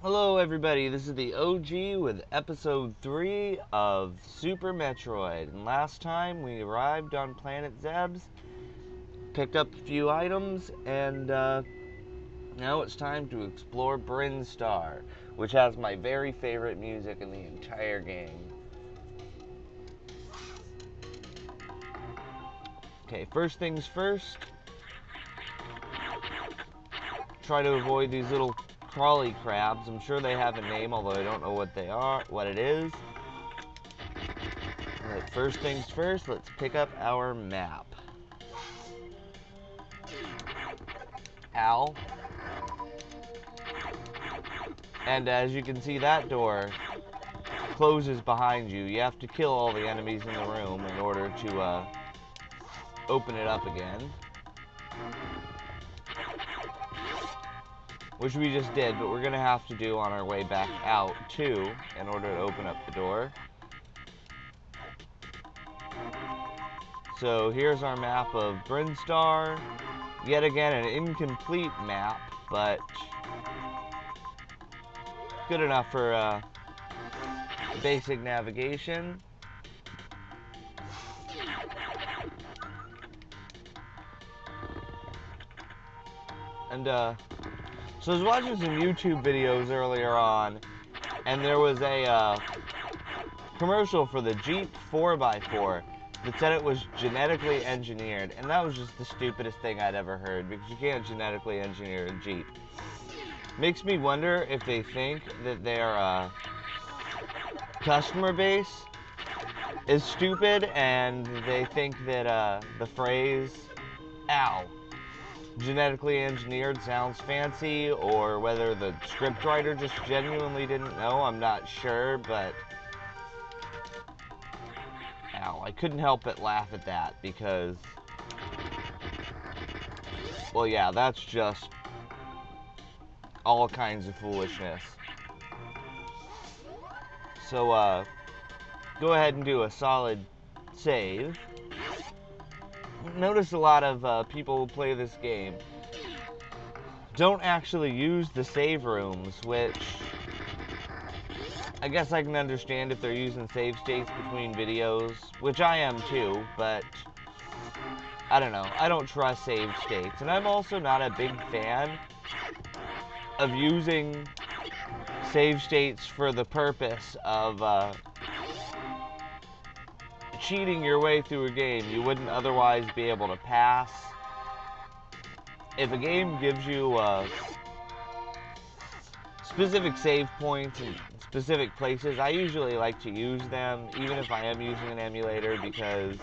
Hello everybody, this is the OG with episode 3 of Super Metroid. And last time we arrived on planet Zeb's, picked up a few items, and now it's time to explore Brinstar, which has my very favorite music in the entire game. Okay, first things first, try to avoid these little crawly crabs. I'm sure they have a name, although I don't know what they are, what it is. But first things first, let's pick up our map. Ow. And as you can see, that door closes behind you. You have to kill all the enemies in the room in order to open it up again. Which we just did, but we're going to have to do on our way back out, too, in order to open up the door. So here's our map of Brinstar. Yet again, an incomplete map, but good enough for basic navigation. And so I was watching some YouTube videos earlier on, and there was a commercial for the Jeep 4x4 that said it was genetically engineered, and that was just the stupidest thing I'd ever heard, because you can't genetically engineer a Jeep. Makes me wonder if they think that their customer base is stupid, and they think that the phrase, ow, genetically engineered sounds fancy, or whether the scriptwriter just genuinely didn't know. I'm not sure, but ow, I couldn't help but laugh at that because, well, yeah, that's just all kinds of foolishness. So go ahead and do a solid save. Notice a lot of people who play this game don't actually use the save rooms, which I guess I can understand if they're using save states between videos, which I am too, but I don't know. I don't trust save states, and I'm also not a big fan of using save states for the purpose of cheating your way through a game you wouldn't otherwise be able to pass. If a game gives you specific save points and specific places, I usually like to use them, even if I am using an emulator, because,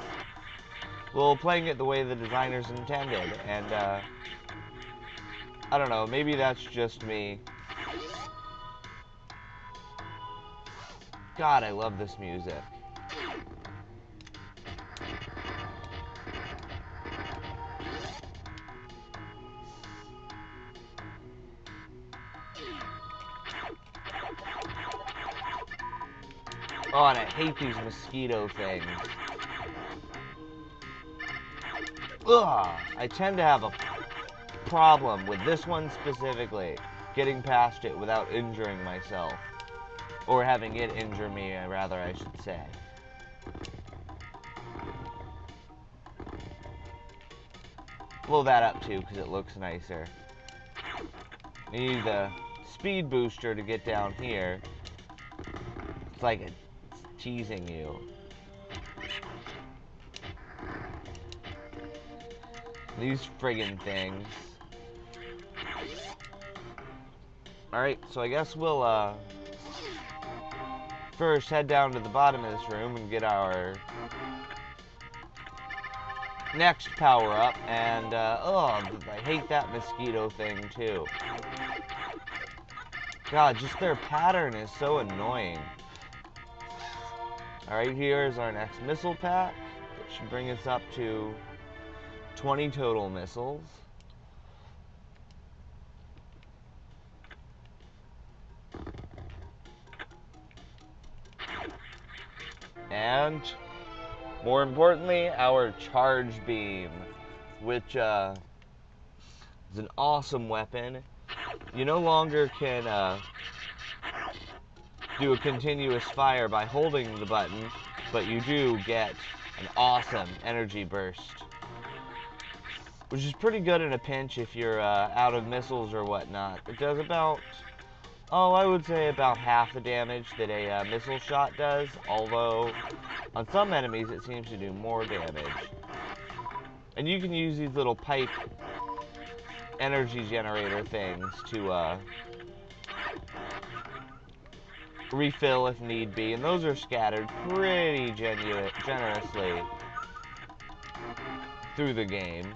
well, playing it the way the designers intended, and I don't know, maybe that's just me. God, I love this music. Oh, and I hate these mosquito things. Ugh, I tend to have a problem with this one specifically, getting past it without injuring myself. Or having it injure me, rather, I should say. Blow that up too, because it looks nicer. I need the speed booster to get down here. It's like it's teasing you. These friggin' things. Alright, so I guess we'll, first head down to the bottom of this room and get our next power-up, and, oh, I hate that mosquito thing, too. God, just their pattern is so annoying. Alright, here is our next missile pack. That should bring us up to 20 total missiles. And, more importantly, our charge beam, which is an awesome weapon. You no longer can do a continuous fire by holding the button, but you do get an awesome energy burst, which is pretty good in a pinch if you're out of missiles or whatnot. It does about, oh, I would say about half the damage that a missile shot does, although on some enemies it seems to do more damage. And you can use these little pipe energy generator things to refill if need be, and those are scattered pretty generously through the game.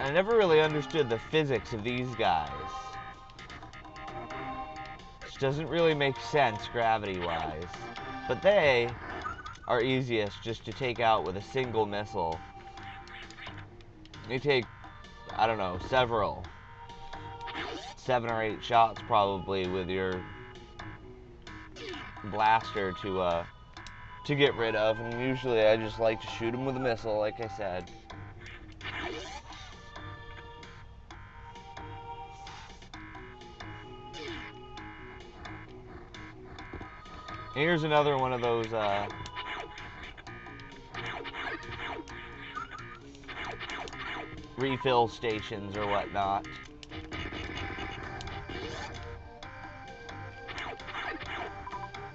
I never really understood the physics of these guys. Which doesn't really make sense gravity-wise. But they are easiest just to take out with a single missile. You take, I don't know, 7 or 8 shots probably with your blaster to get rid of. And usually I just like to shoot them with a missile, like I said. Here's another one of those refill stations or whatnot.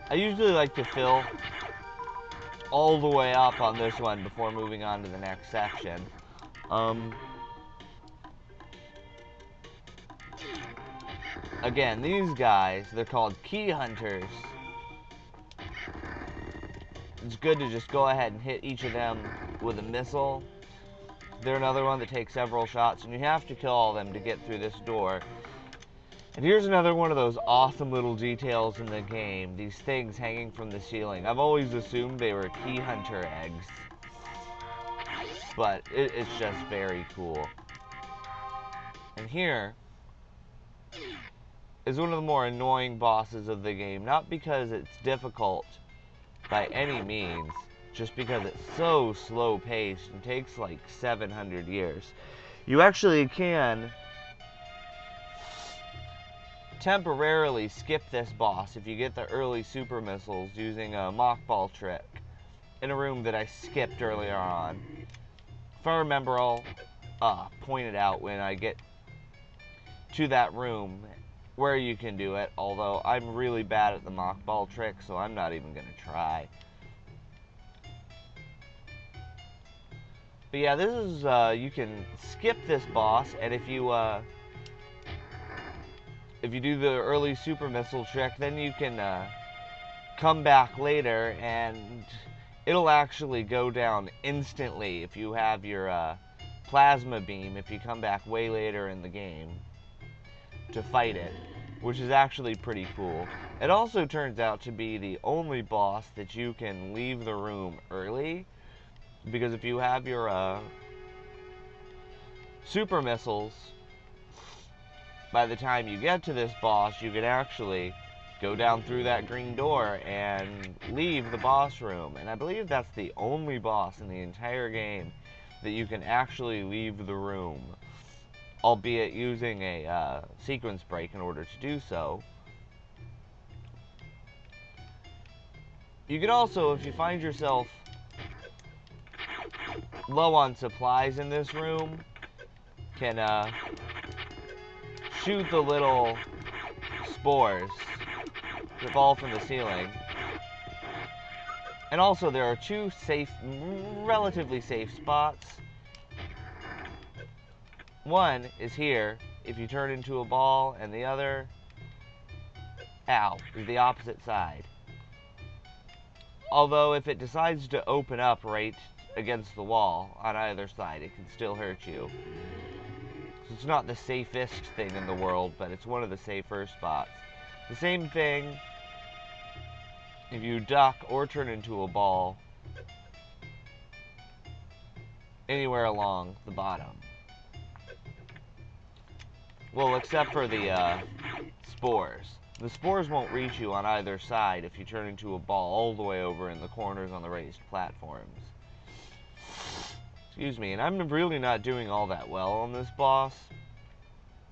I usually like to fill all the way up on this one before moving on to the next section. Again, these guys, they're called key hunters. It's good to just go ahead and hit each of them with a missile. They're another one that takes several shots, and you have to kill all of them to get through this door. And here's another one of those awesome little details in the game. These things hanging from the ceiling. I've always assumed they were key hunter eggs. But it's just very cool. And here is one of the more annoying bosses of the game. Not because it's difficult by any means, just because it's so slow paced and takes like 700 years. You actually can temporarily skip this boss if you get the early super missiles using a mockball trick in a room that I skipped earlier on. If I remember, I'll point it out when I get to that room where you can do it, although I'm really bad at the mockball trick, so I'm not even going to try. But yeah, this is, you can skip this boss, and if you do the early super missile trick, then you can come back later, and it'll actually go down instantly if you have your plasma beam, if you come back way later in the game to fight it, which is actually pretty cool. It also turns out to be the only boss that you can leave the room early, because if you have your super missiles, by the time you get to this boss, you can actually go down through that green door and leave the boss room. And I believe that's the only boss in the entire game that you can actually leave the room, albeit using a sequence break in order to do so. You can also, if you find yourself low on supplies in this room, can shoot the little spores that fall from the ceiling. And also there are two safe, relatively safe spots. One is here, if you turn into a ball, and the other, ow, is the opposite side. Although if it decides to open up right against the wall on either side, it can still hurt you. So it's not the safest thing in the world, but it's one of the safer spots. The same thing if you duck or turn into a ball anywhere along the bottom. Well, except for the spores. The spores won't reach you on either side if you turn into a ball all the way over in the corners on the raised platforms. Excuse me, and I'm really not doing all that well on this boss.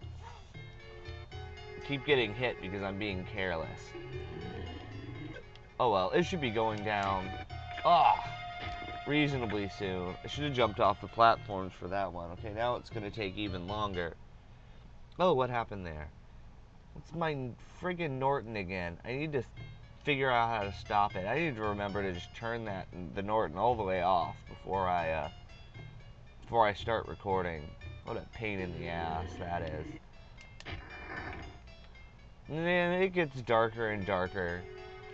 I keep getting hit because I'm being careless. Oh well, it should be going down reasonably soon. I should have jumped off the platforms for that one. Okay, now it's going to take even longer. Oh, what happened there? It's my friggin' Norton again. I need to figure out how to stop it. I need to remember to just turn the Norton all the way off before I start recording. What a pain in the ass that is. And then it gets darker and darker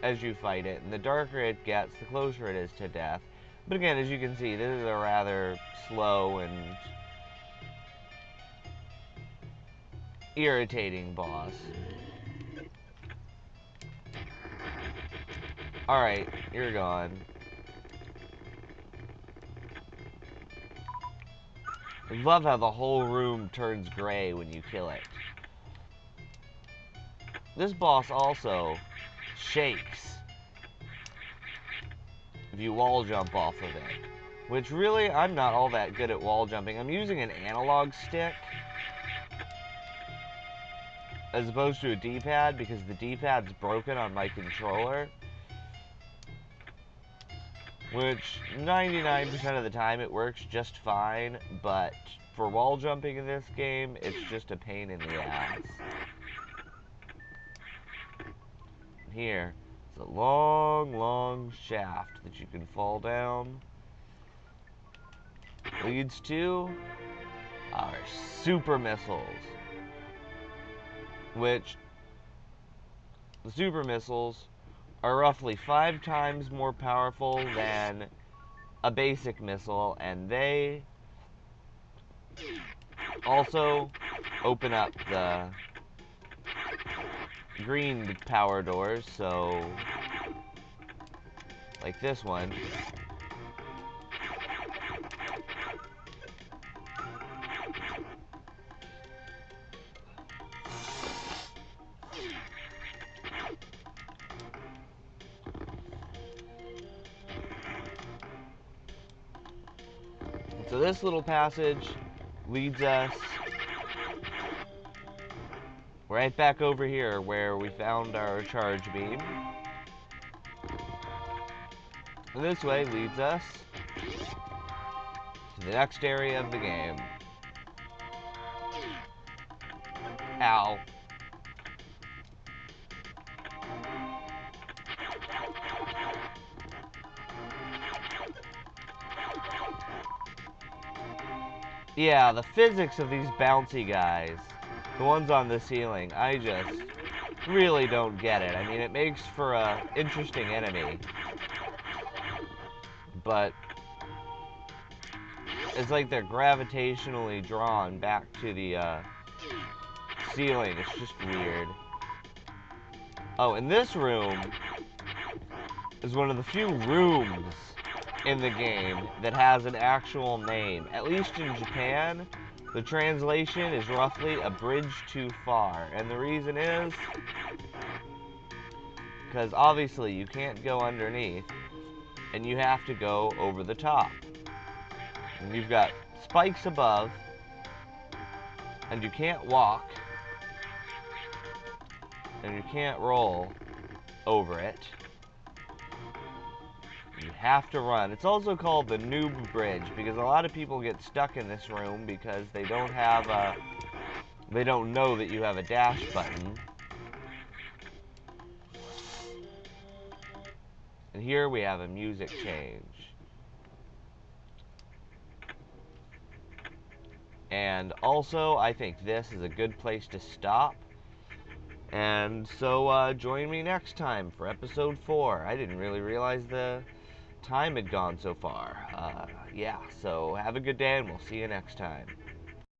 as you fight it, and the darker it gets, the closer it is to death. But again, as you can see, this is a rather slow and irritating boss. Alright, you're gone. I love how the whole room turns gray when you kill it. This boss also shakes if you wall jump off of it. Which really, I'm not all that good at wall jumping. I'm using an analog stick as opposed to a D-pad because the D-pad's broken on my controller. Which 99% of the time it works just fine, but for wall jumping in this game, it's just a pain in the ass. Here, it's a long, long shaft that you can fall down. Leads to our super missiles. Which, the super missiles are roughly 5 times more powerful than a basic missile, and they also open up the green power doors, so like this one. So this little passage leads us right back over here where we found our charge beam. And this way leads us to the next area of the game. Ow. Yeah, the physics of these bouncy guys, the ones on the ceiling, I just really don't get it. I mean, it makes for a interesting enemy, but it's like they're gravitationally drawn back to the ceiling. It's just weird. Oh, and this room is one of the few rooms in the game that has an actual name. At least in Japan, the translation is roughly a bridge too far. And the reason is because obviously you can't go underneath and you have to go over the top. And you've got spikes above and you can't walk and you can't roll over it. You have to run. It's also called the noob bridge because a lot of people get stuck in this room because they don't have they don't know that you have a dash button. And here we have a music change. And also, I think this is a good place to stop. And so, join me next time for episode 4. I didn't really realize the time had gone so far. Yeah, so have a good day and we'll see you next time.